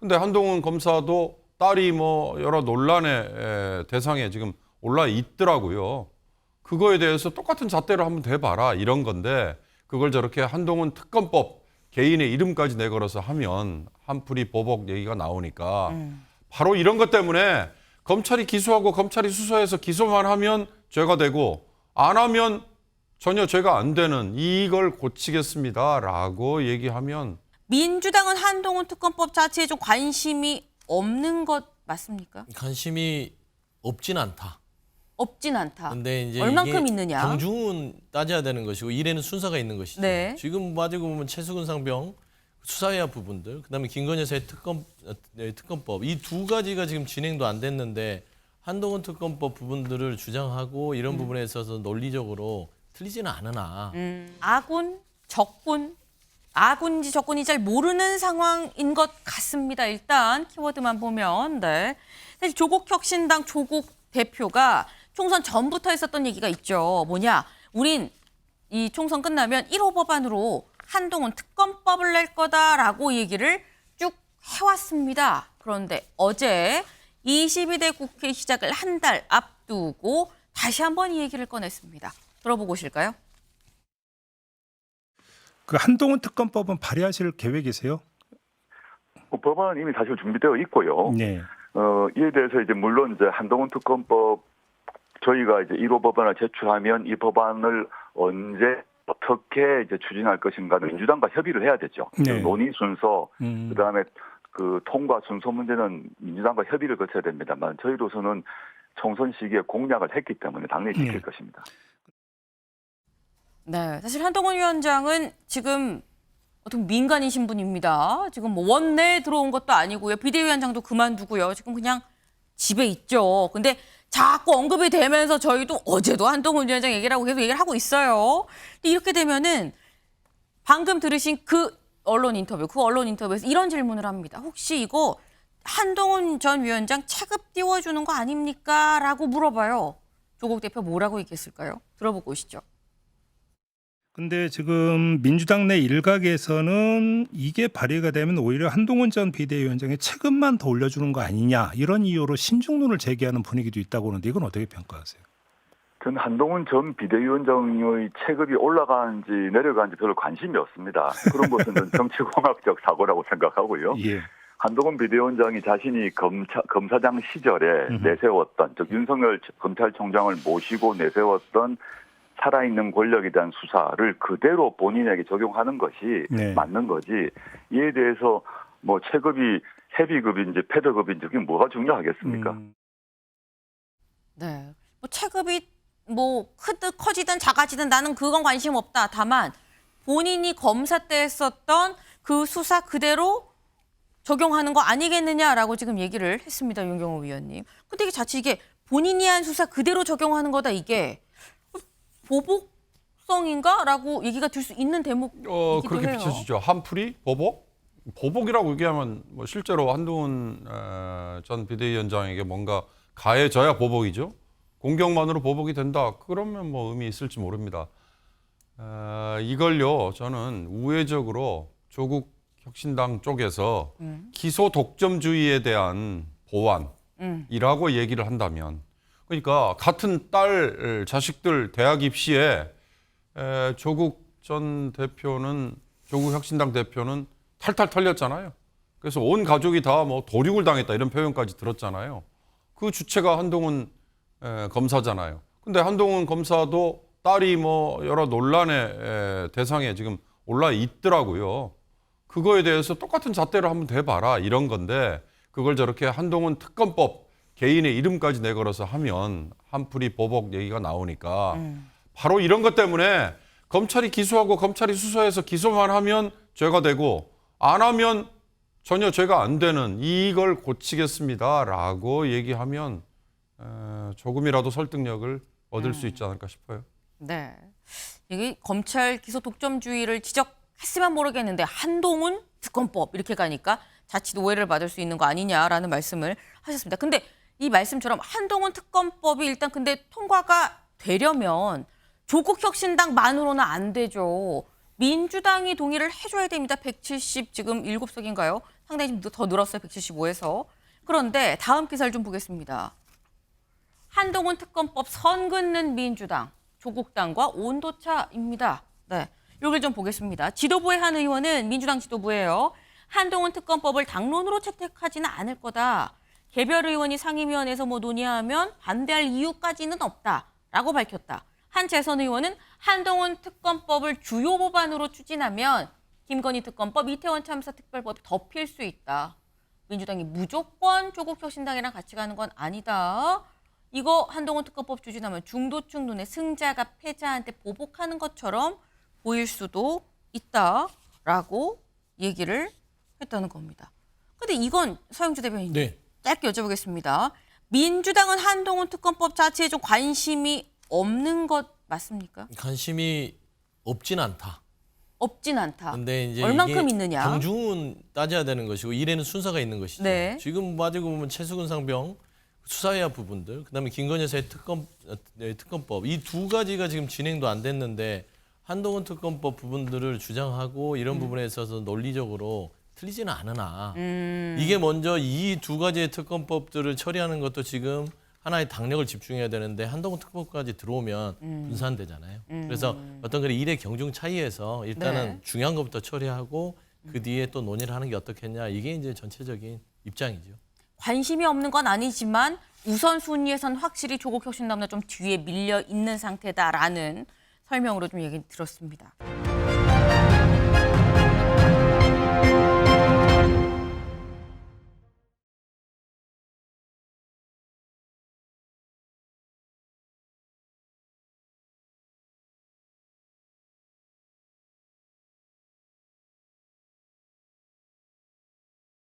근데 한동훈 검사도 딸이 뭐 여러 논란의 대상에 지금 올라 있더라고요. 그거에 대해서 똑같은 잣대로 한번 대봐라 이런 건데 그걸 저렇게 한동훈 특검법 개인의 이름까지 내걸어서 하면 한풀이 보복 얘기가 나오니까 바로 이런 것 때문에 검찰이 기소하고 검찰이 수사해서 기소만 하면 죄가 되고 안 하면 전혀 죄가 안 되는 이걸 고치겠습니다라고 얘기하면 민주당은 한동훈 특검법 자체에 좀 관심이 없는 것 맞습니까? 관심이 없진 않다. 없진 않다. 근데 이제 얼만큼 이게 있느냐? 경중은 따져야 되는 것이고 일에는 순서가 있는 것이죠. 네. 지금 가지고 보면 최수근 상병 수사해야 부분들, 그다음에 김건희 여사의 특검법 이 두 가지가 지금 진행도 안 됐는데 한동훈 특검법 부분들을 주장하고 이런 부분에 있어서 논리적으로 틀리지는 않으나 아군, 적군, 아군인지 적군인지 잘 모르는 상황인 것 같습니다. 일단 키워드만 보면 네. 사실 조국 혁신당 조국 대표가 총선 전부터 했었던 얘기가 있죠. 뭐냐? 우린 이 총선 끝나면 1호 법안으로 한동훈 특검법을 낼 거다라고 얘기를 쭉 해왔습니다. 그런데 어제 22대 국회 시작을 한 달 앞두고 다시 한번 이 얘기를 꺼냈습니다. 들어보고 오실까요? 그 한동훈 특검법은 발의하실 계획이세요? 법안은 이미 사실 준비되어 있고요. 네. 이에 대해서 이제 물론 이제 한동훈 특검법 저희가 이제 1호 법안을 제출하면 이 법안을 언제 어떻게 이제 추진할 것인가는 민주당과 협의를 해야 되죠. 네. 논의 순서, 그다음에 그 통과 순서 문제는 민주당과 협의를 거쳐야 됩니다만 저희로서는 총선 시기에 공약을 했기 때문에 당연히 지킬 것입니다. 네, 사실 한동훈 위원장은 지금 어떤 민간이신 분입니다. 지금 뭐 원내에 들어온 것도 아니고요. 비대위원장도 그만두고요. 지금 그냥 집에 있죠. 근데 자꾸 언급이 되면서 저희도 어제도 한동훈 위원장 얘기를 하고 계속 얘기를 하고 있어요. 근데 이렇게 되면은 방금 들으신 그 언론 인터뷰에서 이런 질문을 합니다. 혹시 이거 한동훈 전 위원장 체급 띄워주는 거 아닙니까? 라고 물어봐요. 조국 대표 뭐라고 얘기했을까요? 들어보고 오시죠. 근데 지금 민주당 내 일각에서는 이게 발의가 되면 오히려 한동훈 전 비대위원장의 체급만 더 올려주는 거 아니냐 이런 이유로 신중론을 제기하는 분위기도 있다고 하는데 이건 어떻게 평가하세요? 저는 한동훈 전 비대위원장의 체급이 올라가는지 내려가는지 별로 관심이 없습니다. 그런 것은 정치공학적 사고라고 생각하고요. 예. 한동훈 비대위원장이 자신이 검사장 시절에 내세웠던 즉 윤석열 검찰총장을 모시고 내세웠던 살아있는 권력에 대한 수사를 그대로 본인에게 적용하는 것이 네. 맞는 거지. 이에 대해서 뭐 체급이 헤비급인지 패더급인지 그게 뭐가 중요하겠습니까? 네. 뭐 체급이 뭐 커지든 작아지든 나는 그건 관심 없다. 다만 본인이 검사 때 했었던 그 수사 그대로 적용하는 거 아니겠느냐라고 지금 얘기를 했습니다. 윤경호 위원님. 근데 이게 자칫 이게 본인이 한 수사 그대로 적용하는 거다 이게 보복성인가? 라고 얘기가 들 수 있는 대목이기도 그렇게 해요. 비춰지죠. 한풀이 보복? 보복이라고 얘기하면 뭐 실제로 한동훈 전 비대위원장에게 뭔가 가해져야 보복이죠. 공격만으로 보복이 된다. 그러면 뭐 의미 있을지 모릅니다. 이걸요 저는 우회적으로 조국 혁신당 쪽에서 기소 독점주의에 대한 보완이라고 얘기를 한다면 그러니까 같은 딸 자식들 대학 입시에 조국 혁신당 대표는 탈탈 털렸잖아요. 그래서 온 가족이 다 뭐 도륙을 당했다 이런 표현까지 들었잖아요. 그 주체가 한동훈 검사잖아요. 근데 한동훈 검사도 딸이 뭐 여러 논란의 대상에 지금 올라 있더라고요. 그거에 대해서 똑같은 잣대로 한번 대봐라 이런 건데 그걸 저렇게 한동훈 특검법 개인의 이름까지 내걸어서 하면 한풀이 보복 얘기가 나오니까 바로 이런 것 때문에 검찰이 기소하고 검찰이 수사해서 기소만 하면 죄가 되고 안 하면 전혀 죄가 안 되는 이걸 고치겠습니다라고 얘기하면 조금이라도 설득력을 얻을 수 있지 않을까 싶어요. 네. 이게 검찰 기소 독점주의를 지적했으면 모르겠는데 한동훈 특검법 이렇게 가니까 자칫 오해를 받을 수 있는 거 아니냐라는 말씀을 하셨습니다. 근데 이 말씀처럼 한동훈 특검법이 일단 근데 통과가 되려면 조국 혁신당만으로는 안 되죠. 민주당이 동의를 해줘야 됩니다. 170 지금 7석인가요? 상당히 좀 더 늘었어요. 175에서. 그런데 다음 기사를 좀 보겠습니다. 한동훈 특검법 선 긋는 민주당, 조국당과 온도차입니다. 네, 여기를 좀 보겠습니다. 지도부의 한 의원은 민주당 지도부예요. 한동훈 특검법을 당론으로 채택하지는 않을 거다. 개별 의원이 상임위원회에서 논의하면 반대할 이유까지는 없다라고 밝혔다. 한 재선 의원은 한동훈 특검법을 주요 법안으로 추진하면 김건희 특검법, 이태원 참사 특별법이 덮일 수 있다. 민주당이 무조건 조국혁신당이랑 같이 가는 건 아니다. 이거 한동훈 특검법 추진하면 중도층 눈에 승자가 패자한테 보복하는 것처럼 보일 수도 있다라고 얘기를 했다는 겁니다. 근데 이건 서영주 대변인님 네. 짧게 여쭤보겠습니다. 민주당은 한동훈 특검법 자체에 좀 관심이 없는 것 맞습니까? 관심이 없진 않다. 없진 않다. 근데 이제 얼만큼 이게 있느냐? 경중은 따져야 되는 것이고 일에는 순서가 있는 것이죠. 네. 지금 가지고 보면 최수근 상병 수사해야 부분들, 그다음에 김건희 여사의 특검법 이 두 가지가 지금 진행도 안 됐는데 한동훈 특검법 부분들을 주장하고 이런 부분에 있어서 논리적으로 틀리지는 않으나 이게 먼저 이 두 가지의 특검법들을 처리하는 것도 지금 하나의 당력을 집중해야 되는데 한동훈 특검까지 들어오면 분산되잖아요. 그래서 어떤 그런 일의 경중 차이에서 일단은 네. 중요한 것부터 처리하고 그 뒤에 또 논의를 하는 게 어떻겠냐 이게 이제 전체적인 입장이죠. 관심이 없는 건 아니지만 우선순위에선 확실히 조국혁신당보다 좀 뒤에 밀려 있는 상태다라는 설명으로 좀 얘기 들었습니다.